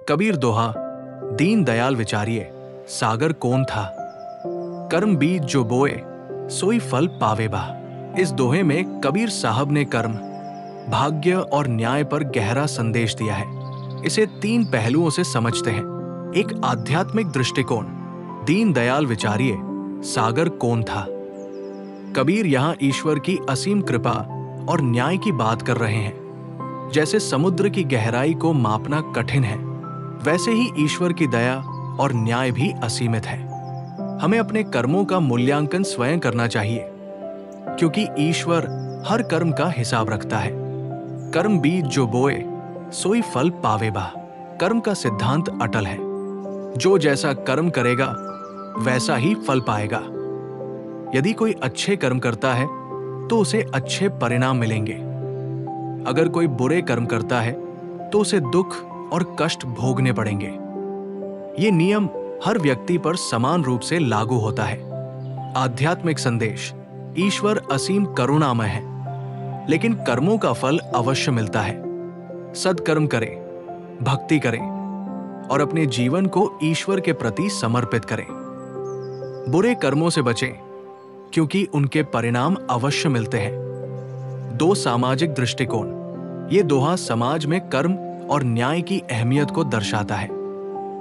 कबीर दोहा, दीन दयाल विचारिए, सागर कौन था। कर्म बीज जो बोए, सोई फल पावे बा। इस दोहे में कबीर साहब ने कर्म, भाग्य और न्याय पर गहरा संदेश दिया है। इसे 3 पहलुओं से समझते हैं। एक आध्यात्मिक दृष्टिकोण, दीन दयाल विचारिए, सागर कौन था। कबीर यहां ईश्वर की असीम कृपा और न्याय की बात कर रहे हैं। जैसे समुद्र की गहराई को मापना कठिन है, वैसे ही ईश्वर की दया और न्याय भी असीमित है। हमें अपने कर्मों का मूल्यांकन स्वयं करना चाहिए, क्योंकि ईश्वर हर कर्म का हिसाब रखता है। कर्म बीज जो बोए, सोई फल पावे बा। कर्म का सिद्धांत अटल है। जो जैसा कर्म करेगा वैसा ही फल पाएगा। यदि कोई अच्छे कर्म करता है तो उसे अच्छे परिणाम मिलेंगे। अगर कोई बुरे कर्म करता है तो उसे दुख और कष्ट भोगने पड़ेंगे। ये नियम हर व्यक्ति पर समान रूप से लागू होता है। आध्यात्मिक संदेश, ईश्वर असीम करुणामय है, लेकिन कर्मों का फल अवश्य मिलता है। सद्कर्म करें, भक्ति करें और अपने जीवन को ईश्वर के प्रति समर्पित करें। बुरे कर्मों से बचें, क्योंकि उनके परिणाम अवश्य मिलते हैं। 2 सामाजिक दृष्टिकोण, ये दोहा समाज में कर्म और न्याय की अहमियत को दर्शाता है।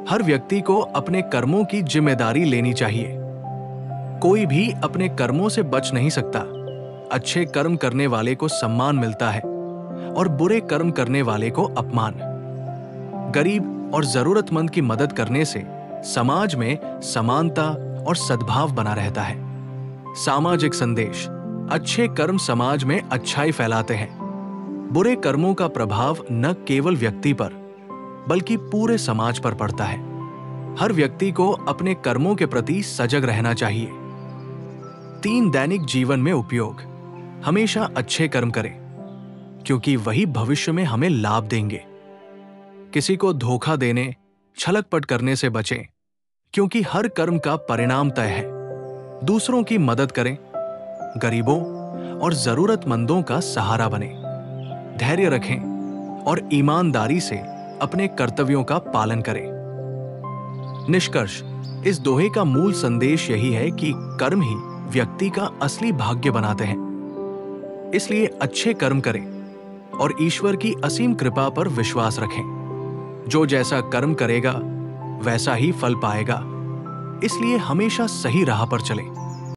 हर व्यक्ति को अपने कर्मों की जिम्मेदारी लेनी चाहिए। कोई भी अपने कर्मों से बच नहीं सकता। अच्छे कर्म करने वाले को सम्मान मिलता है और बुरे कर्म करने वाले को अपमान। गरीब और जरूरतमंद की मदद करने से समाज में समानता और सद्भाव बना रहता है। सामाजिक संदेश, अच्छे कर्म समाज में अच्छाई फैलाते हैं। बुरे कर्मों का प्रभाव न केवल व्यक्ति पर, बल्कि पूरे समाज पर पड़ता है। हर व्यक्ति को अपने कर्मों के प्रति सजग रहना चाहिए। 3 दैनिक जीवन में उपयोग, हमेशा अच्छे कर्म करें, क्योंकि वही भविष्य में हमें लाभ देंगे। किसी को धोखा देने, छलकपट करने से बचें, क्योंकि हर कर्म का परिणाम तय है। दूसरों की मदद करें, गरीबों और जरूरतमंदों का सहारा बने। धैर्य रखें और ईमानदारी से अपने कर्तव्यों का पालन करें। निष्कर्ष, इस दोहे का मूल संदेश यही है कि कर्म ही व्यक्ति का असली भाग्य बनाते हैं। इसलिए अच्छे कर्म करें और ईश्वर की असीम कृपा पर विश्वास रखें। जो जैसा कर्म करेगा वैसा ही फल पाएगा। इसलिए हमेशा सही राह पर चलें।